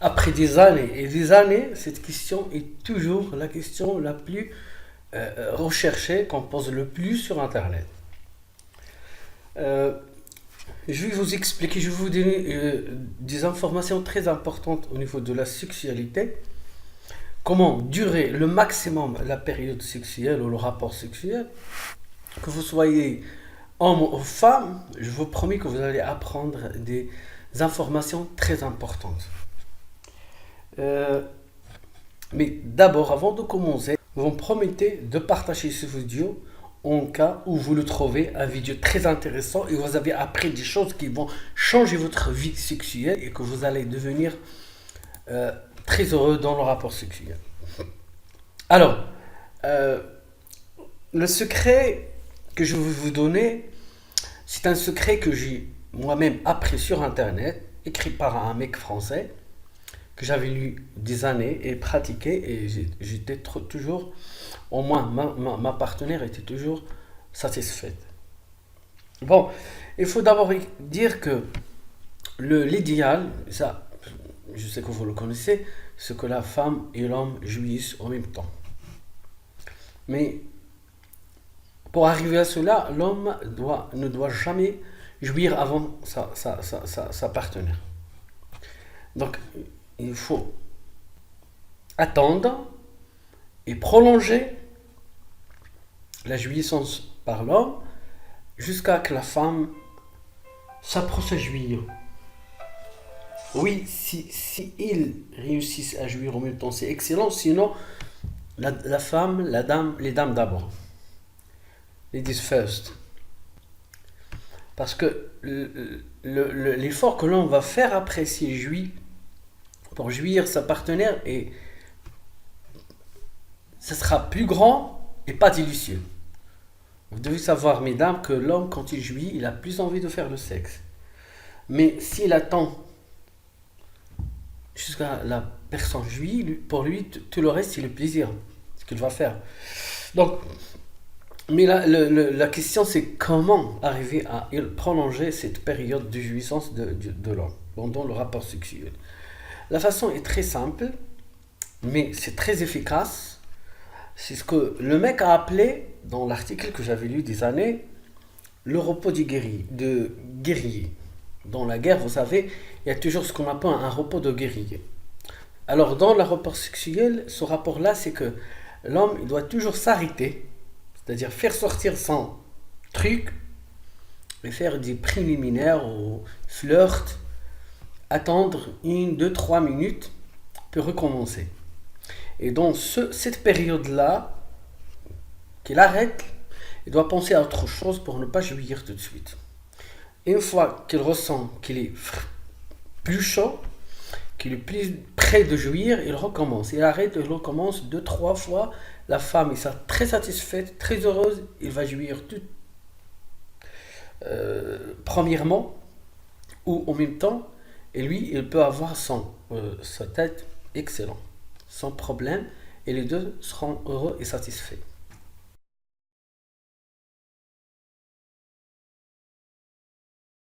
après des années et des années, cette question est toujours la question la plus recherchée, qu'on pose le plus sur Internet. Euh, je vais vous expliquer, je vais vous donner des informations très importantes au niveau de la sexualité. Comment durer le maximum la période sexuelle ou le rapport sexuel. Que vous soyez homme ou femme, je vous promets que vous allez apprendre des informations très importantes. Euh, mais d'abord, avant de commencer, vous me promettez de partager ce vidéo en cas où vous le trouvez un vidéo très intéressant et vous avez appris des choses qui vont changer votre vie sexuelle et que vous allez devenir euh, très heureux dans le rapport sexuel. Alors, euh, le secret que je vais vous donner, c'est un secret que j'ai moi-même appris sur Internet, écrit par un mec français, que j'avais lu des années et pratiqué, et j'étais toujours, au moins ma partenaire était toujours satisfaite. Bon, il faut d'abord dire que l'idéal, ça, je sais que vous le connaissez, c'est que la femme et l'homme jouissent en même temps. Mais pour arriver à cela, l'homme ne doit jamais jouir avant sa partenaire. Donc, il faut attendre et prolonger la jouissance par l'homme jusqu'à que la femme s'approche à jouir. Oui, si ils réussissent à jouir en même temps, c'est excellent. Sinon, la femme, la dame, les dames d'abord. Ladies first. Parce que l'effort que l'on va faire après s'il jouit, pour jouir sa partenaire, et ça sera plus grand et pas délicieux. Vous devez savoir, mesdames, que l'homme, quand il jouit, il a plus envie de faire le sexe. Mais s'il attend jusqu'à la personne jouit, pour lui, tout le reste, c'est le plaisir, ce qu'il va faire. Donc, mais la question, c'est comment arriver à prolonger cette période de jouissance de l'homme pendant le rapport sexuel. La façon est très simple, mais c'est très efficace. C'est ce que le mec a appelé, dans l'article que j'avais lu des années, le repos du guerrier. Dans la guerre, vous savez, il y a toujours ce qu'on appelle un repos de guerrier. Alors, dans le rapport sexuel, ce rapport-là, c'est que l'homme il doit toujours s'arrêter, c'est-à-dire faire sortir son truc, et faire des préliminaires ou flirt, attendre 1, 2, 3 minutes, puis recommencer. Et dans cette période-là, qu'il arrête, il doit penser à autre chose pour ne pas jouir tout de suite. Une fois qu'il ressent qu'il est plus chaud, qu'il est plus près de jouir, il recommence. Il arrête, il recommence 2, 3 fois. La femme est très satisfaite, très heureuse, il va jouir tout premièrement ou en même temps, et lui, il peut avoir sa tête excellent, sans problème, et les deux seront heureux et satisfaits.